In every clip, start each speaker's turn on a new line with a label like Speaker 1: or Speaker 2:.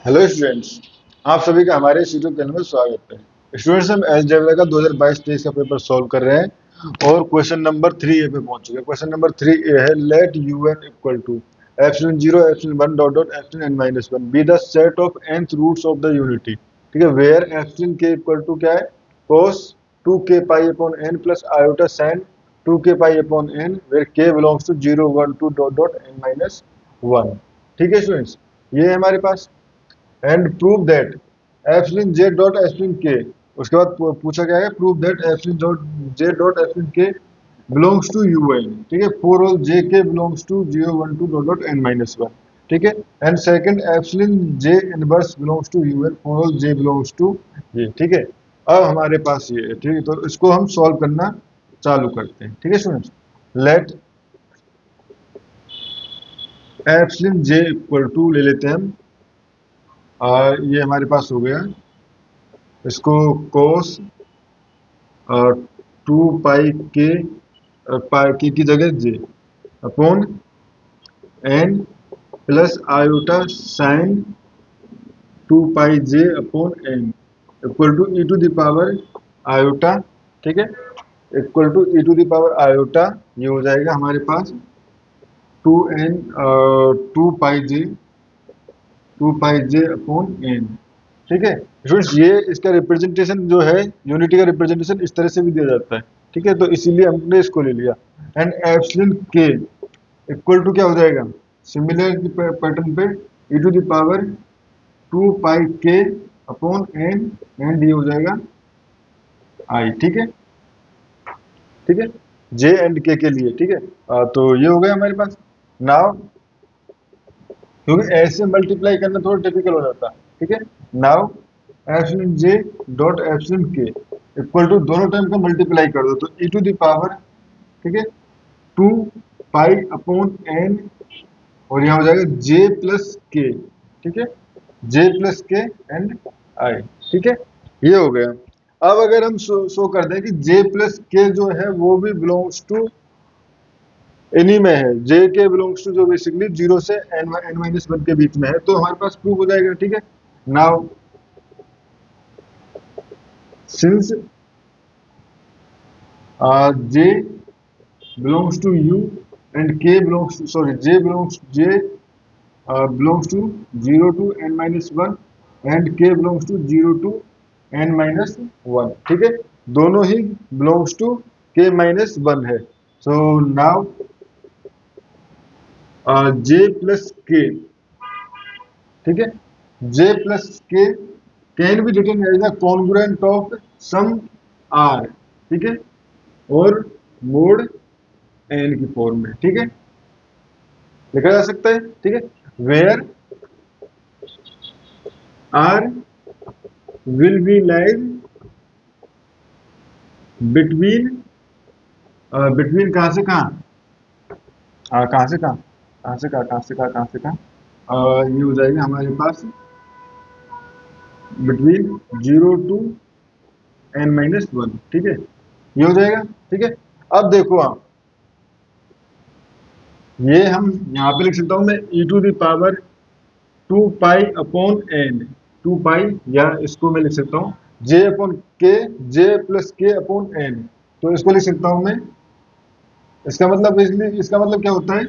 Speaker 1: Hello students. आप सभी का हमारे इस यूट्यूब चैनल में स्वागत है। स्टूडेंट्स, हम अलजेब्रा का 2022-23 का पेपर सॉल्व कर रहे हैं और क्वेश्चन नंबर 3A पे पहुंच चुके हैं। क्वेश्चन नंबर 3A है let un equal to epsilon 0 epsilon 1 dot dot epsilon n minus 1 be the set of nth roots of the unity. ठीक है, where epsilon k equal to क्या है, cos 2k pi upon n plus iota sin 2k pi upon n where k belongs to 0 1 2 dot dot n minus 1। ठीक है students, ये है हमारे पास and prove that epsilon J dot epsilon K. उसके बाद पूछा गया है prove that epsilon dot J dot epsilon K belongs to U N. ठीक है, for all J K belongs to 0 1 2 dot dot n minus 1। ठीक है, and second epsilon J inverse belongs to U N for all J belongs to ये। ठीक है, अब हमारे पास ये है। ठीक है, तो इसको हम सॉल्व करना चालू करते हैं। ठीक है students, let epsilon J equal to ले लेते हैं हम। ये हमारे पास हो गया, इसको कोस 2 पाई के पाई के की जगह J upon N plus iota sine 2 pi J upon N equal to E to the power iota. ठीक है, equal to E to the power iota. ये हो जाएगा हमारे पास 2n 2 pi J upon N. ठीक है स्टूडेंट्स, ये इसका रिप्रेजेंटेशन जो है, यूनिटी का रिप्रेजेंटेशन इस तरह से भी दिया जाता है। ठीक है, तो इसीलिए हमने इसको ले लिया। एंड एप्सिलॉन के इक्वल टू क्या हो जाएगा, सिमिलर पैटर्न पे ई टू द पावर 2 पाई के अपॉन एन एंड ये हो जाएगा आई। ठीक है, ठीक है, जे एंड के लिए। ठीक है, तो ये हो गया हमारे पास। नाउ क्योंकि ऐसे मल्टीप्लाई करना थोड़ा टिपिकल हो जाता है। ठीक है, now epsilon J dot epsilon के इक्वल टू दोनों टाइम का मल्टीप्लाई कर दो तो ई टू द पावर, ठीक है, 2 पाई अपॉन एन और यहाँ हो जाएगा जे प्लस के। ठीक है, जे प्लस के एंड आई। ठीक है, ये हो गया। अब अगर हम शो कर दें कि जे प्लस के जो है वो भी बिलोंग्स टू इन्हीं में है, जे के बिलोंग्स टू जो बेसिकली 0 से n माइनस 1 के बीच में है, तो हमारे पास प्रूव हो जाएगा। ठीक है, now since j belongs to u and k belongs to, sorry, j belongs to 0 to n minus 1 and k belongs to 0 to n minus 1। ठीक है, दोनों ही belongs to k minus 1 है। so now j plus k, ठीक है, j plus k can be written as the congruent of some r। ठीक है, और mode n की फॉर्म में। ठीक है, लिखा जा सकता है। ठीक है, where r will be lies between, between कहां से कहां, कहां से कहां, कहां से कहां, कहां से कहां, कहां से कहां, ये हो जाएगा हमारे पास बिटवीन 0 टू n माइनस 1। ठीक है, ये हो जाएगा। ठीक है, अब देखो आप, ये हम यहाँ पे लिख सकता हूँ मैं e to the power 2 pi upon n, 2 pi, या इसको मैं लिख सकता हूँ j upon K, j plus K upon n। तो इसको लिख सकता हूँ मैं, इसका मतलब बेसिकली, इसका मतलब क्या होता है,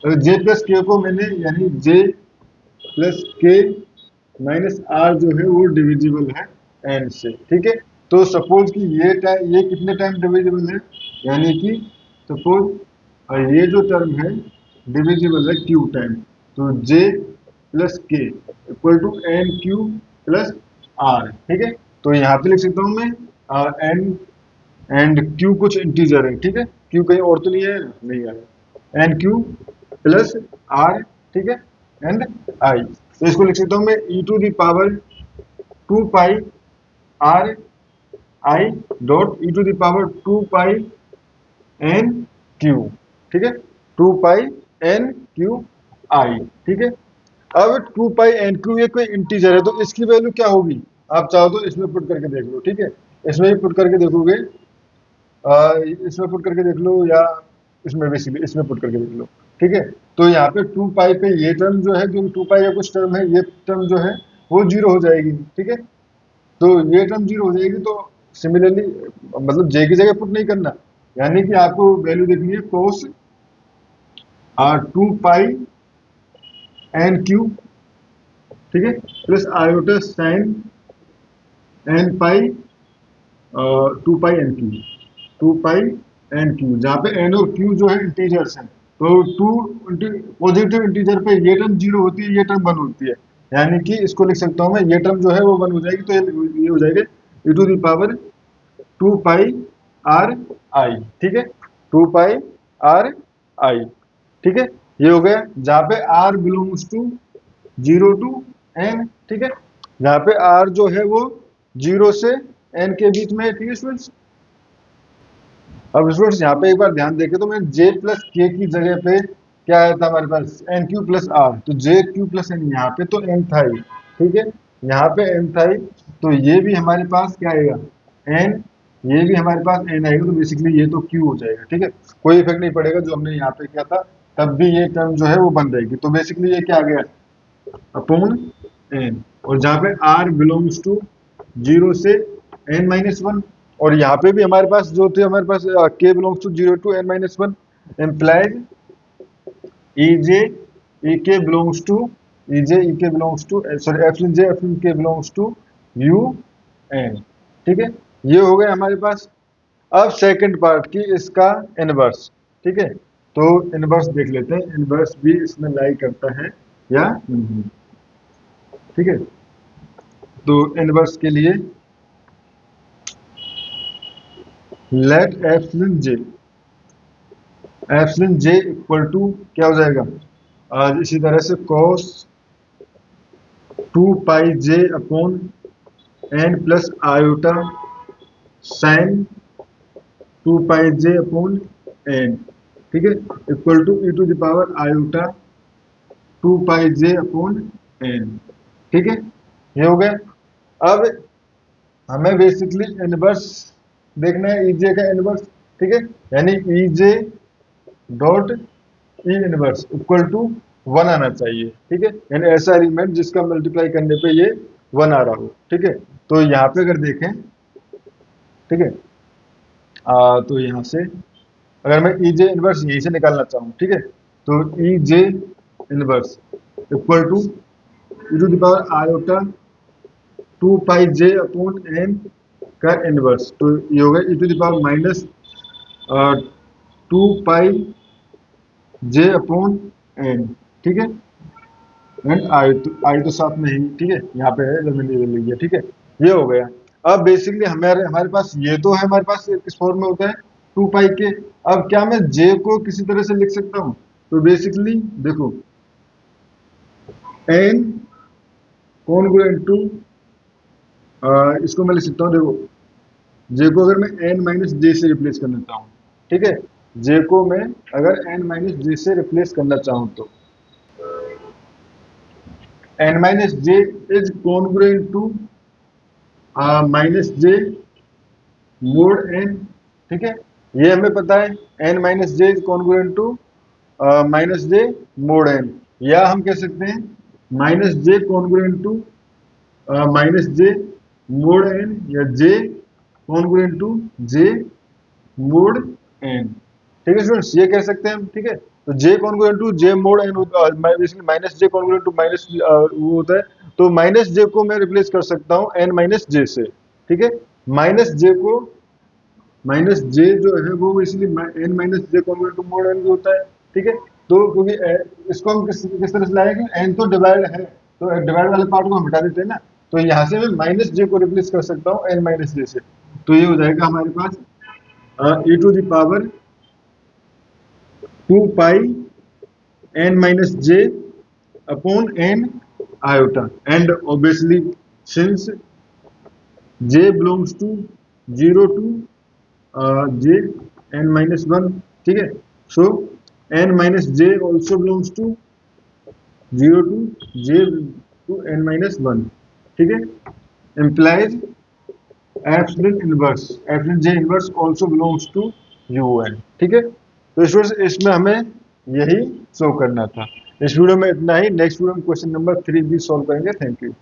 Speaker 1: j प्लस के को मैंने, यानी j प्लस के माइनस आर जो है वो डिविजिबल है n से। ठीक है, तो सपोज कि ये कितने टाइम डिविजिबल है, यानी कि सपोज ये जो टर्म है डिविजिबल है q टाइम, तो j plus K equal to N Q plus R. ठीक है, तो यहाँ पे लिख सकता हूँ मैं एन एंड क्यू कुछ इंटीजर है। ठीक है, क्यू कहीं और तो नहीं है, नहीं है, एन क्यू प्लस आर। ठीक है, एंड आई। तो इसको लिख सकता हूँ मैं E to the power 2 pi R I dot E to the power 2 pi N Q. ठीक है, 2 पाई एन क्यू आई। ठीक है, अब 2 पाई n क्यू ये कोई इंटीजर है, तो इसकी वैल्यू क्या होगी, आप चाहो तो इसमें पुट करके देख लो। ठीक है, इसमें भी पुट करके देखोगे, इसमें पुट करके देख लो, या इसमें बेसिकली इसमें पुट करके देख लो। ठीक है। तो यहाँ पे 2 पाई पे ये टर्म जो है, जो 2 पाई का कुछ टर्म है, ये टर्म जो है वो जीरो हो जाएगी। ठीक है, तो ये टर्म जीरो हो जाएगी। तो सिमिलरली मतलब जे की जगह पुट नहीं करना, यानी कि आपको वैल्यू देखनी है कोस 2 पाई एन क्यू, ठीक है, प्लस आयोटा साइन एन पाई 2 pi N Q, 2 pi N Q, जहाँ पे एन और क्यू जो है इंटीजर्स हैं। तो टू पॉजिटिव इंटीजर पे ये टर्म जीरो होती है, ये टर्म वन होती है, यानी कि इसको लिख सकता हूँ मैं, ये टर्म जो है वो वन हो जाएगी। तो ये हो जाएगा e to the power 2 pi R I. ठीक है, 2 पाई आर आई। ठीक है, ये हो गया जहाँ पे R belongs to zero to N. ठीक है, जहाँ पे आर जो है वो जीरो से एन के बीच में है। ठीक है स्टूडेंट्स, अब स्टूडेंट्स यहाँ पे एक बार ध्यान देखे तो मैं जे प्लस के की जगह पे क्या आया था हमारे पास, एन क्यू प्लस आर, तो जे क्यू प्लस एन, यहाँ पे तो एन था ही। ठीक है, यहाँ पे एन था ही, तो ये भी हमारे पास क्या आएगा, एन, ये भी हमारे पास एन आएगा। तो बेसिकली ये तो क्यू हो जाएगा। ठीक है, कोई इफेक्ट नहीं पड़ेगा जो हमने यहाँ पे किया था, तब भी ये टर्म जो है वो बन रहेगी। तो बेसिकली ये क्या आ गया, अपॉन एन, और जहाँ पे आर बिलोंग्स टू जीरो से एन माइनस वन, और यहाँ पे भी हमारे पास जो थे, हमारे पास के belongs to zero to N minus one, implies E J E K belongs to E J E K belongs to sorry F in J F in K belongs to U N. ठीक है, ये हो गया हमारे पास। अब second part की इसका inverse. ठीक है, तो इनवर्स देख लेते हैं, इनवर्स भी इसमें लाई करता है या नहीं। ठीक है, तो इनवर्स के लिए let epsilon J, epsilon J equal to क्या हो जाएगा, आज इसी तरह से cos 2 pi J upon N plus iota sine 2 pi J upon N. ठीक है, equal to E to the power iota 2 pi J upon N. ठीक है, ये हो गया। अब हमें बेसिकली इनवर्स देखना है, ईजे का इनवर्स। ठीक है, यानी EJ dot E inverse equal to one आना चाहिए। ठीक है, यानी ऐसा एलिमेंट जिसका मल्टीप्लाई करने पे ये वन आ रहा हो। ठीक है, तो यहाँ पे अगर देखें, ठीक है, तो यहाँ से अगर मैं ई जे इनवर्स यहीं से निकालना चाहूँ, ठीक है, तो E J inverse equal to E to the power iota 2 pi J upon N का इनवर्स, तो ये होगा E to the power minus 2 pi J upon N. ठीक है, एंड आई तो साथ में ही, ठीक है, यहाँ पे है, अगर मैंने ले लिया। ठीक है, ये हो गया। अब बेसिकली हमारे हमारे पास ये तो है, हमारे पास किस फॉर्म में होता है, 2 पाई के। अब क्या मैं जे को किसी तरह से लिख सकता हूँ, तो बेसिकली देखो एन कॉन्ग्रुएंट टू, इसको मैं लिख सकता हूँ, देखो जे को अगर मैं एन माइनस जे से रिप्लेस करना चाहूँ, ठीक है, जे को मैं अगर एन माइनस जे से रिप्लेस करना चाहूँ तो N minus J is congruent to minus J mod N. ठीक है, ये हमें पता है, N minus J is congruent to minus J mod N, या हम कह सकते हैं minus J congruent to minus J mod N, या J congruent to J mod N. ठीक है स्टूडेंट्स, ये कह सकते हैं हम। ठीक है, तो J congruent to J mod N basically minus J congruent to minus वो होता है, तो माइनस जे को मैं रिप्लेस कर सकता हूँ एन माइनस जे से। ठीक है, माइनस जे को, माइनस जे जो है वो इसलिए N minus J congruent to mod N भी होता है। ठीक है, तो क्योंकि इसको हम किस तरह से लाए कि एन तो डिवाइड है, तो डिवाइड वाले पार्ट को हम हटा देते हैं ना, तो यहाँ से मैं माइनस जे को रिप्लेस कर सकता हूँ एन माइनस जे से। तो ये हो जाएगा हमारे पास e to the power 2 pi n minus j upon n iota, and obviously since j belongs to 0 to j n minus 1, ठीक है, so n minus j also belongs to 0 to j to n minus 1, ठीक है, implies epsilon inverse, epsilon J inverse also belongs to un। ठीक है, तो students इसमें हमें यही शो करना था। इस वीडियो में इतना ही। नेक्स्ट वीडियो में क्वेश्चन नंबर 3 भी सॉल्व करेंगे। Thank you.